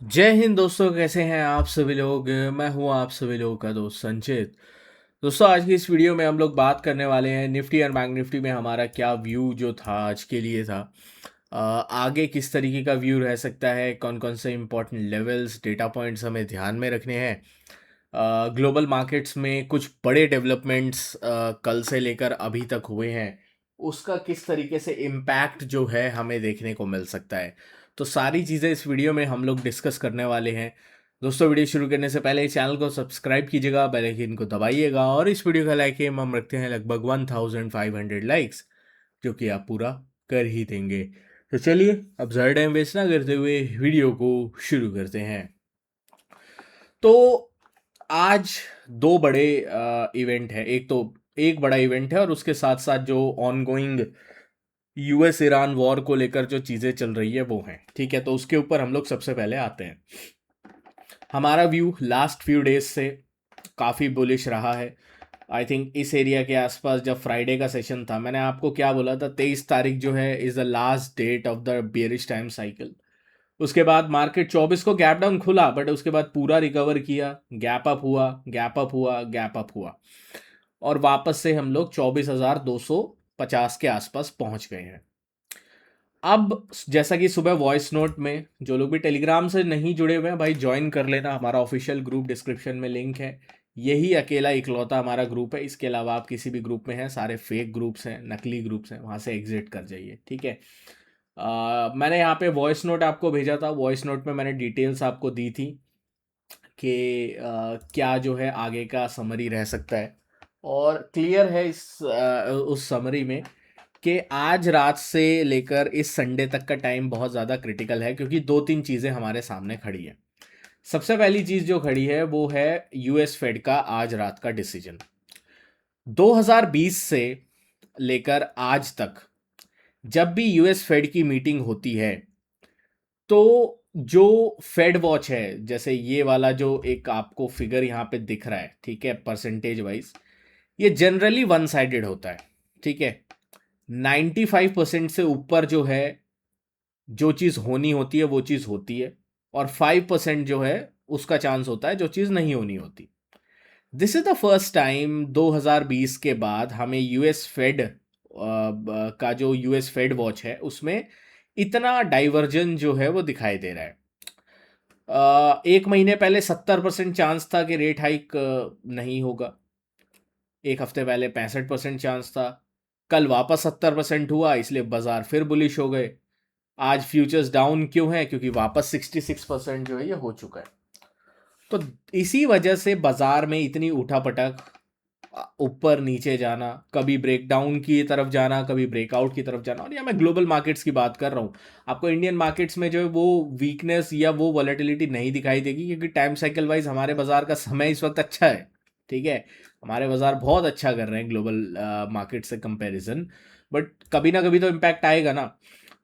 जय हिंद दोस्तों, कैसे हैं आप सभी लोग। मैं हूं आप सभी लोगों का दोस्त संचित। दोस्तों, आज की इस वीडियो में हम लोग बात करने वाले हैं निफ्टी और बैंक निफ्टी में हमारा क्या व्यू जो था आज के लिए था। आगे किस तरीके का व्यू रह सकता है, कौन कौन से इंपॉर्टेंट लेवल्स डेटा पॉइंट्स हमें ध्यान में रखने हैं। ग्लोबल मार्केट्स में कुछ बड़े डेवलपमेंट्स कल से लेकर अभी तक हुए हैं, उसका किस तरीके से इम्पैक्ट जो है हमें देखने को मिल सकता है। तो सारी चीज़ें इस वीडियो में हम लोग डिस्कस करने वाले हैं। दोस्तों, वीडियो शुरू करने से पहले चैनल को सब्सक्राइब कीजिएगा, बेल आइकन को दबाइएगा और इस वीडियो का लाइक एम हम रखते हैं लगभग 1500 लाइक्स, जो कि आप पूरा कर ही देंगे। तो चलिए अब ज़्यादा टाइम वेस्ट ना करते हुए वीडियो को शुरू करते हैं। तो आज दो बड़े इवेंट है। एक बड़ा इवेंट है और उसके साथ साथ जो ऑनगोइंग यूएस ईरान वॉर को लेकर जो चीज़ें चल रही है वो हैं। ठीक है, तो उसके ऊपर हम लोग सबसे पहले आते हैं। हमारा व्यू लास्ट फ्यू डेज से काफ़ी बुलिश रहा है। आई थिंक इस एरिया के आसपास जब फ्राइडे का सेशन था, मैंने आपको क्या बोला था, 23 तारीख जो है is the last date of the bearish time cycle. उसके बाद मार्केट 24 को गैप डाउन खुला, बट उसके बाद पूरा रिकवर किया, गैप अप हुआ, गैप अप हुआ, गैप अप हुआ और वापस से हम लोग 24,250 के आसपास पहुंच गए हैं। अब जैसा कि सुबह वॉइस नोट में, जो लोग भी टेलीग्राम से नहीं जुड़े हुए हैं भाई, ज्वाइन कर लेना। हमारा ऑफिशियल ग्रुप डिस्क्रिप्शन में लिंक है। यही अकेला इकलौता हमारा ग्रुप है। इसके अलावा आप किसी भी ग्रुप में हैं, सारे फेक ग्रुप्स हैं, नकली ग्रुप्स हैं, वहाँ से एग्जिट कर जाइए। ठीक है। मैंने यहाँ पे वॉइस नोट आपको भेजा था। वॉइस नोट में मैंने डिटेल्स आपको दी थी कि क्या जो है आगे का समरी रह सकता है। और क्लियर है उस समरी में कि आज रात से लेकर इस संडे तक का टाइम बहुत ज़्यादा क्रिटिकल है, क्योंकि दो तीन चीज़ें हमारे सामने खड़ी हैं। सबसे पहली चीज़ जो खड़ी है वो है यूएस फेड का आज रात का डिसीजन। 2020 से लेकर आज तक जब भी यूएस फेड की मीटिंग होती है, तो जो फेड वॉच है, जैसे ये वाला जो एक आपको फिगर यहाँ पे दिख रहा है, ठीक है, परसेंटेज वाइज, ये जनरली वन साइडेड होता है। ठीक है। 95% से ऊपर जो है, जो चीज़ होनी होती है वो चीज़ होती है, और 5% जो है उसका चांस होता है जो चीज़ नहीं होनी होती। This is the first time 2020 के बाद हमें यूएस फेड का जो यूएस फेड वॉच है उसमें इतना डाइवर्जन जो है वो दिखाई दे रहा है। एक महीने पहले 70% चांस था कि रेट हाइक नहीं होगा। एक हफ्ते पहले 65% चांस था। कल वापस 70% हुआ, इसलिए बाजार फिर बुलिश हो गए। आज फ्यूचर्स डाउन क्यों है? क्योंकि वापस 66% जो है ये हो चुका है। तो इसी वजह से बाजार में इतनी उठापटक, ऊपर नीचे जाना, कभी ब्रेकडाउन की तरफ जाना, कभी ब्रेकआउट की तरफ जाना। और या मैं ग्लोबल मार्केट्स की बात कर रहा हूँ। आपको इंडियन मार्केट्स में जो है वो वीकनेस या वो वॉलेटिलिटी नहीं दिखाई देगी, क्योंकि टाइम साइकिल वाइज हमारे बाजार का समय इस वक्त अच्छा है। ठीक है, हमारे बाजार बहुत अच्छा कर रहे हैं ग्लोबल मार्केट से कंपैरिजन। बट कभी ना कभी तो इम्पैक्ट आएगा ना।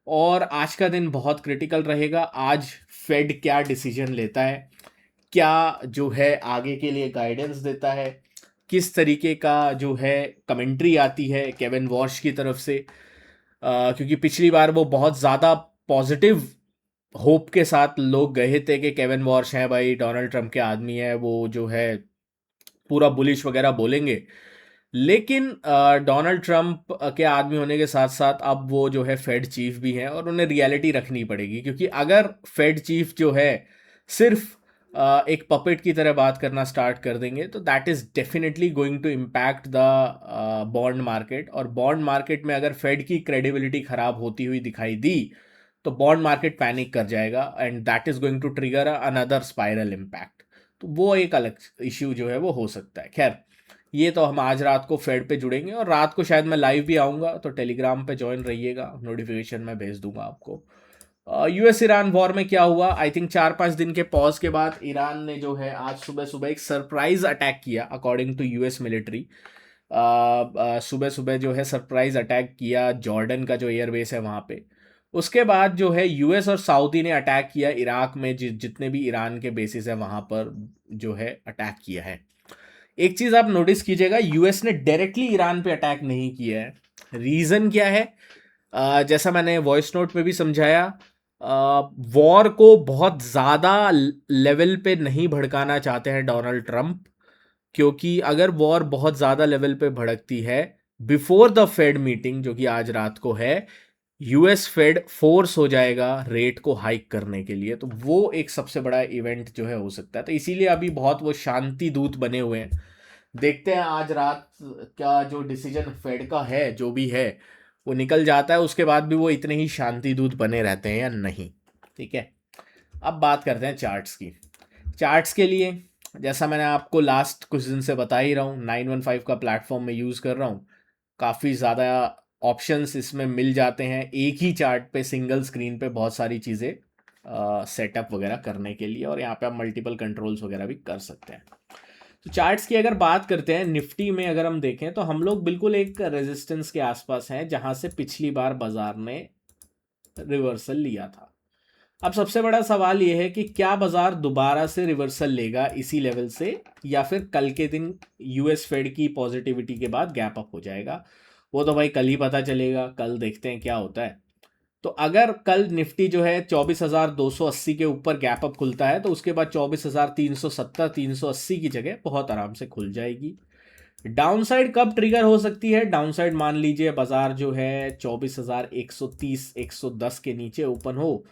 और आज का दिन बहुत क्रिटिकल रहेगा। आज फेड क्या डिसीजन लेता है, क्या जो है आगे के लिए गाइडेंस देता है, किस तरीके का जो है कमेंट्री आती है केविन वॉश की तरफ से। क्योंकि पिछली बार वो बहुत ज़्यादा पॉजिटिव होप के साथ लोग गए थे कि केविन वॉश है भाई, डोनाल्ड ट्रंप के आदमी है, वो जो है पूरा बुलिश वगैरह बोलेंगे। लेकिन डोनाल्ड ट्रंप के आदमी होने के साथ साथ अब वो जो है फेड चीफ भी हैं, और उन्हें रियलिटी रखनी पड़ेगी। क्योंकि अगर फेड चीफ जो है सिर्फ एक पपेट की तरह बात करना स्टार्ट कर देंगे, तो that is definitely going to impact the bond market. और बॉन्ड मार्केट में अगर फेड की क्रेडिबिलिटी खराब होती हुई दिखाई दी, तो बॉन्ड मार्केट पैनिक कर जाएगा, and that is going to trigger another spiral impact. तो वो एक अलग इश्यू जो है वो हो सकता है। खैर, ये तो हम आज रात को फेड पे जुड़ेंगे, और रात को शायद मैं लाइव भी आऊँगा, तो टेलीग्राम पे ज्वाइन रहिएगा, नोटिफिकेशन मैं भेज दूंगा आपको। यूएस ईरान वॉर में क्या हुआ, आई थिंक 4-5 दिन के पॉज के बाद ईरान ने जो है आज सुबह सुबह एक सरप्राइज अटैक किया, अकॉर्डिंग टू यूएस मिलिट्री। सुबह सुबह जो है सरप्राइज अटैक किया जॉर्डन का जो एयरबेस है वहाँ पे। उसके बाद जो है यूएस और सऊदी ने अटैक किया इराक में, जितने भी ईरान के बेसिस है वहाँ पर जो है अटैक किया है। एक चीज़ आप नोटिस कीजिएगा, यूएस ने डायरेक्टली ईरान पे अटैक नहीं किया है। रीज़न क्या है? जैसा मैंने वॉइस नोट में भी समझाया, वॉर को बहुत ज़्यादा लेवल पे नहीं भड़काना चाहते हैं डोनाल्ड ट्रंप, क्योंकि अगर वॉर बहुत ज़्यादा लेवल पे भड़कती है बिफोर द फेड मीटिंग जो कि आज रात को है, यूएस फेड फोर्स हो जाएगा रेट को हाइक करने के लिए, तो वो एक सबसे बड़ा इवेंट जो है हो सकता है। तो इसीलिए अभी बहुत वो शांति दूत बने हुए हैं। देखते हैं आज रात का जो डिसीजन फेड का है, जो भी है वो निकल जाता है, उसके बाद भी वो इतने ही शांति दूत बने रहते हैं या नहीं। ठीक है, अब बात करते हैं चार्ट्स की। चार्ट्स के लिए जैसा मैंने आपको लास्ट कुछ दिन से बता ही रहा हूँ, 915 का प्लेटफॉर्म में यूज़ कर रहा हूँ। काफ़ी ज़्यादा ऑप्शंस इसमें मिल जाते हैं, एक ही चार्ट पे सिंगल स्क्रीन पे बहुत सारी चीज़ें सेटअप वगैरह करने के लिए, और यहाँ पे आप मल्टीपल कंट्रोल्स वगैरह भी कर सकते हैं। तो चार्ट्स की अगर बात करते हैं, निफ्टी में अगर हम देखें तो हम लोग बिल्कुल एक रेजिस्टेंस के आसपास हैं जहां से पिछली बार बाजार ने रिवर्सल लिया था। अब सबसे बड़ा सवाल यह है कि क्या बाजार दोबारा से रिवर्सल लेगा इसी लेवल से, या फिर कल के दिन यूएस फेड की पॉजिटिविटी के बाद गैप अप हो जाएगा। वो तो भाई कल ही पता चलेगा, कल देखते हैं क्या होता है। तो अगर कल निफ्टी जो है 24,280 के ऊपर गैप अप खुलता है तो उसके बाद 24,370 380 की जगह बहुत आराम से खुल जाएगी। डाउनसाइड कब ट्रिगर हो सकती है? डाउनसाइड मान लीजिए बाजार जो है 24,130 110 के नीचे ओपन हो,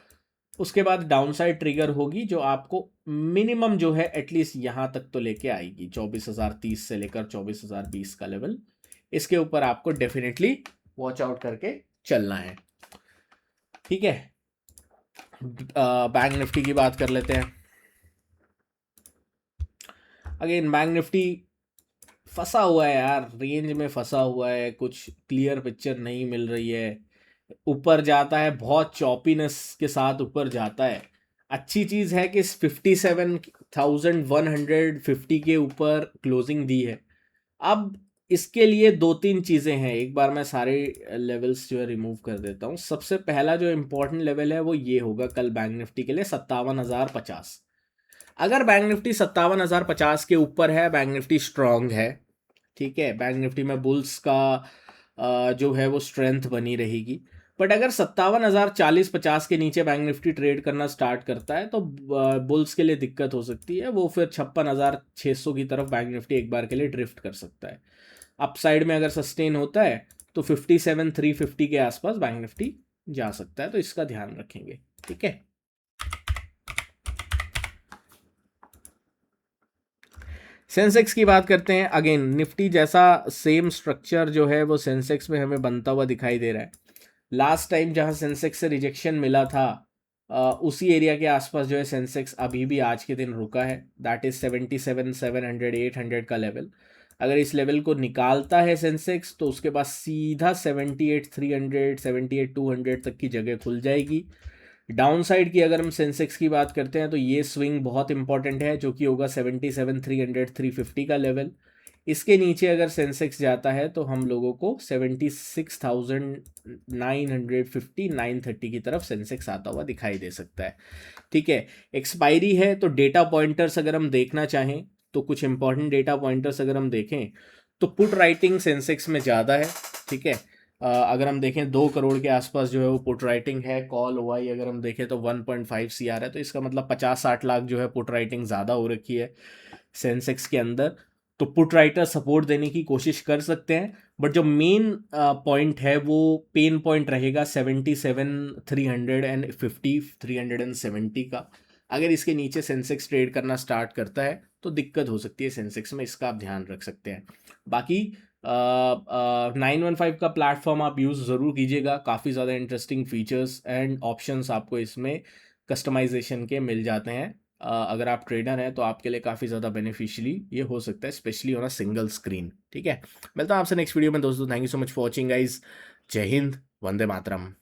उसके बाद डाउनसाइड ट्रिगर होगी जो आपको मिनिमम जो है एटलीस्ट यहां तक तो लेके आएगी, 24,030 से लेकर 24,020 का लेवल। इसके ऊपर आपको डेफिनेटली वॉच आउट करके चलना है। ठीक है, बैंक निफ्टी की बात कर लेते हैं। अगेन बैंक निफ्टी फंसा हुआ है यार, रेंज में फंसा हुआ है, कुछ क्लियर पिक्चर नहीं मिल रही है। ऊपर जाता है बहुत चॉपीनेस के साथ ऊपर जाता है। अच्छी चीज़ है कि 57,150 के ऊपर क्लोजिंग दी है। अब इसके लिए दो तीन चीज़ें हैं, एक बार मैं सारे लेवल्स जो है रिमूव कर देता हूँ। सबसे पहला जो इम्पोर्टेंट लेवल है वो ये होगा कल बैंक निफ्टी के लिए 57,050। अगर बैंक निफ्टी 57,050 के ऊपर है, बैंक निफ्टी स्ट्रांग है। ठीक है, बैंक निफ्टी में बुल्स का जो है वो स्ट्रेंथ बनी रहेगी। बट अगर 57,040-50 के नीचे बैंक निफ्टी ट्रेड करना स्टार्ट करता है तो बुल्स के लिए दिक्कत हो सकती है, वो फिर 56,600 की तरफ बैंक निफ्टी एक बार के लिए ड्रिफ्ट कर सकता है। अपसाइड में अगर सस्टेन होता है तो 57,350 के आसपास बैंक निफ्टी जा सकता है, तो इसका ध्यान रखेंगे। ठीक है, सेंसेक्स की बात करते हैं। अगेन निफ्टी जैसा सेम स्ट्रक्चर जो है वो सेंसेक्स में हमें बनता हुआ दिखाई दे रहा है। लास्ट टाइम जहां सेंसेक्स से रिजेक्शन मिला था उसी एरिया के आसपास जो है सेंसेक्स अभी भी आज के दिन रुका है, दैट इज 77,700 800 का लेवल। अगर इस लेवल को निकालता है सेंसेक्स तो उसके बाद सीधा 78,300 78,200 तक की जगह खुल जाएगी। डाउन साइड की अगर हम सेंसेक्स की बात करते हैं तो ये स्विंग बहुत इंपॉर्टेंट है जो कि होगा 77,300 350 का लेवल। इसके नीचे अगर सेंसेक्स जाता है तो हम लोगों को 76,950 930 की तरफ सेंसेक्स आता हुआ दिखाई दे सकता है। ठीक है, एक्सपायरी है तो डेटा पॉइंटर्स अगर हम देखना चाहें तो कुछ इंपॉर्टेंट डेटा पॉइंटर्स अगर हम देखें तो पुट राइटिंग सेंसेक्स में ज़्यादा है। ठीक है, अगर हम देखें 2 करोड़ के आसपास जो है वो पुट राइटिंग है। कॉल ओआई अगर हम देखें तो 1.5 CR है, तो इसका मतलब 50-60 लाख जो है पुट राइटिंग ज़्यादा हो रखी है सेंसेक्स के अंदर। तो पुट राइटर सपोर्ट देने की कोशिश कर सकते हैं, बट जो मेन पॉइंट है वो पेन पॉइंट रहेगा 77,350 370 का। अगर इसके नीचे सेंसेक्स ट्रेड करना स्टार्ट करता है तो दिक्कत हो सकती है सेंसेक्स में, इसका आप ध्यान रख सकते हैं। बाकी 915 का प्लेटफॉर्म आप यूज़ ज़रूर कीजिएगा, काफ़ी ज़्यादा इंटरेस्टिंग फीचर्स एंड ऑप्शंस आपको इसमें कस्टमाइजेशन के मिल जाते हैं। अगर आप ट्रेडर हैं तो आपके लिए काफ़ी ज़्यादा बेनिफिशियली ये हो सकता है, specially on a single screen. ठीक है, मिलता हूँ आपसे नेक्स्ट वीडियो में दोस्तों। Thank you so much for watching guys. जय हिंद, वंदे मातरम।